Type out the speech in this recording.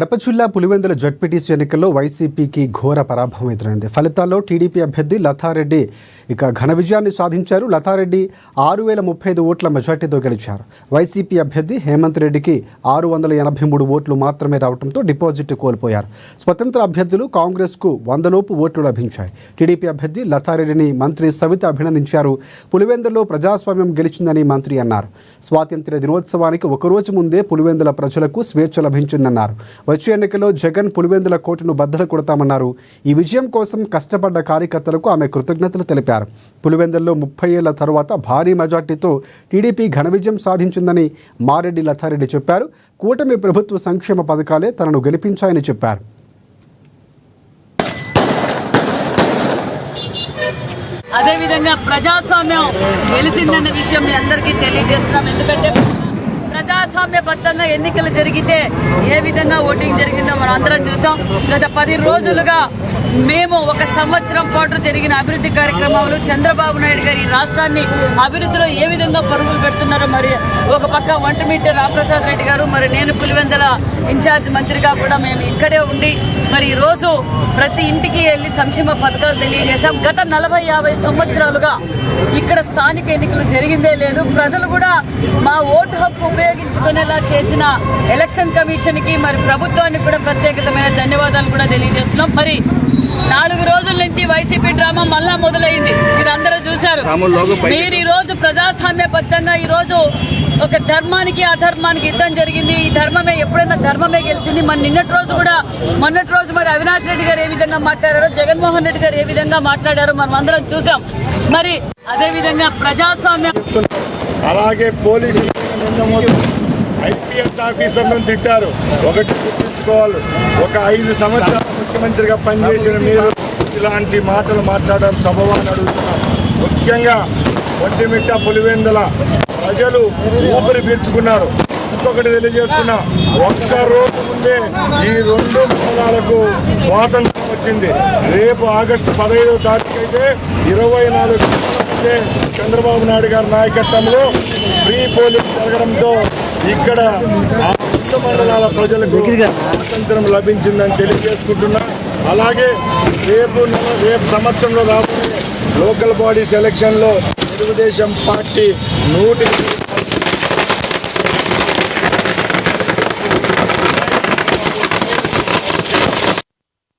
కడప జిల్లా పులివెందుల జడ్పీటీసీ ఎన్నికల్లో వైసీపీకి ఘోర పరాభవం ఎదురైంది. ఫలితాల్లో టీడీపీ అభ్యర్థి లతారెడ్డి ఘన విజయాన్ని సాధించారు. లతారెడ్డి 6035 ఓట్ల మెజార్టీతో గెలిచారు. వైసీపీ అభ్యర్థి హేమంత్ రెడ్డికి 683 ఓట్లు మాత్రమే రావడంతో డిపాజిట్ కోల్పోయారు. స్వతంత్ర అభ్యర్థులు కాంగ్రెస్కు 100 లోపు ఓట్లు లభించాయి. టీడీపీ అభ్యర్థి లతారెడ్డిని మంత్రి సవిత అభినందించారు. పులివెందులో ప్రజాస్వామ్యం గెలిచిందని మంత్రి అన్నారు. స్వాతంత్ర్య దినోత్సవానికి ఒకరోజు ముందే పులివెందుల ప్రజలకు స్వేచ్ఛ లభించిందన్నారు. వచ్చే ఎన్నికల్లో జగన్ పులివెందుల కోటను బద్దలు కొడతామన్నారు. ఈ విజయం కోసం కష్టపడ్డ కార్యకర్తలకు ఆమె కృతజ్ఞతలు తెలిపారు. పులివెందుల్లో 30 ఏళ్ల తర్వాత భారీ మెజార్టీతో టీడీపీ ఘన విజయం సాధించిందని మారెడ్డి లతారెడ్డి చెప్పారు. కూటమి ప్రభుత్వ సంక్షేమ పథకాలే తనను గెలిపించాయని చెప్పారు. అదేవిధంగా ప్రజాస్వామ్యం గెలిచిందన్న విషయం మీ అందరికీ తెలియజేస్తున్నాం. ఎందుకంటే ప్రజాస్వామ్యబద్ధంగా ఎన్నికలు జరిగితే ఏ విధంగా ఓటింగ్ జరిగిందో మనం అందరం చూసాం. గత 10 రోజులుగా మేము 1 సంవత్సరం పాటు జరిగిన అభివృద్ధి కార్యక్రమాలు, చంద్రబాబు నాయుడు గారి రాష్ట్రాన్ని అభివృద్ధిలో ఏ విధంగా పరుగులు పెడుతున్నారో, మరి ఒక పక్క వంటమిట్ట రామప్రసాద్ రెడ్డి గారు, మరి నేను పులివెందుల ఇన్ఛార్జ్ మంత్రిగా కూడా మేము ఇక్కడే ఉండి మరి ఈరోజు ప్రతి ఇంటికి వెళ్ళి సంక్షేమ పథకాలు తెలియజేశాం. గత 40-50 సంవత్సరాలుగా ఇక్కడ స్థానిక ఎన్నికలు జరిగిందే లేదు. ప్రజలు కూడా మా ఓటు హక్కు ఉపయోగించుకునేలా చేసిన ఎలక్షన్ కమిషన్కి మరి ప్రభుత్వానికి కూడా ప్రత్యేకమైన ధన్యవాదాలు కూడా తెలియజేస్తున్నాం. మరి 4 రోజుల నుంచి వైసీపీ డ్రామా మళ్ళా మొదలైంది. మీరు అందరూ చూశారు. మీరు ఈరోజు ప్రజాస్వామ్యబద్ధంగా ఈరోజు ఒక ధర్మానికి అధర్మానికి యుద్ధం జరిగింది. ఈ ధర్మమే ఎప్పుడైనా ధర్మమే గెలిచింది. మరి మొన్నటి రోజు మరి అవినాష్ రెడ్డి గారు ఏ విధంగా మాట్లాడారో, జగన్మోహన్ రెడ్డి గారు ఏ విధంగా మాట్లాడారో మనం అందరం చూసాం. మరి అదేవిధంగా ప్రజాస్వామ్యం అలాగే పోలీసులు ఐపీఎస్ ఆఫీసర్లను తిట్టారు. ఒకటి గుర్తుంచుకోవాలి, ఒక 5 సంవత్సరాలు ముఖ్యమంత్రిగా పనిచేసిన మీరు ఇలాంటి మాటలు మాట్లాడడం సబబని అడుగుతున్నాం. ముఖ్యంగా ఒంటిమిట్ట పులివెందుల ప్రజలు ఊపిరి పీల్చుకున్నారు. ఇంకొకటి తెలియజేసుకున్నా, 1 రోజు ముందే ఈ 2 మండలాలకు స్వాతంత్రం వచ్చింది. రేపు ఆగస్టు 15వ తారీఖు అయితే 24 ముందే చంద్రబాబు నాయుడు గారి నాయకత్వంలో ఫ్రీ పోలింగ్ జరగడంతో ఇక్కడ 2 మండలాల ప్రజలకు స్వాతంత్రం లభించిందని తెలియజేసుకుంటున్నా. అలాగే రేపు సంవత్సరంలో రాబోయే లోకల్ బాడీస్ ఎలక్షన్లో తెలుగుదేశం పార్టీ 100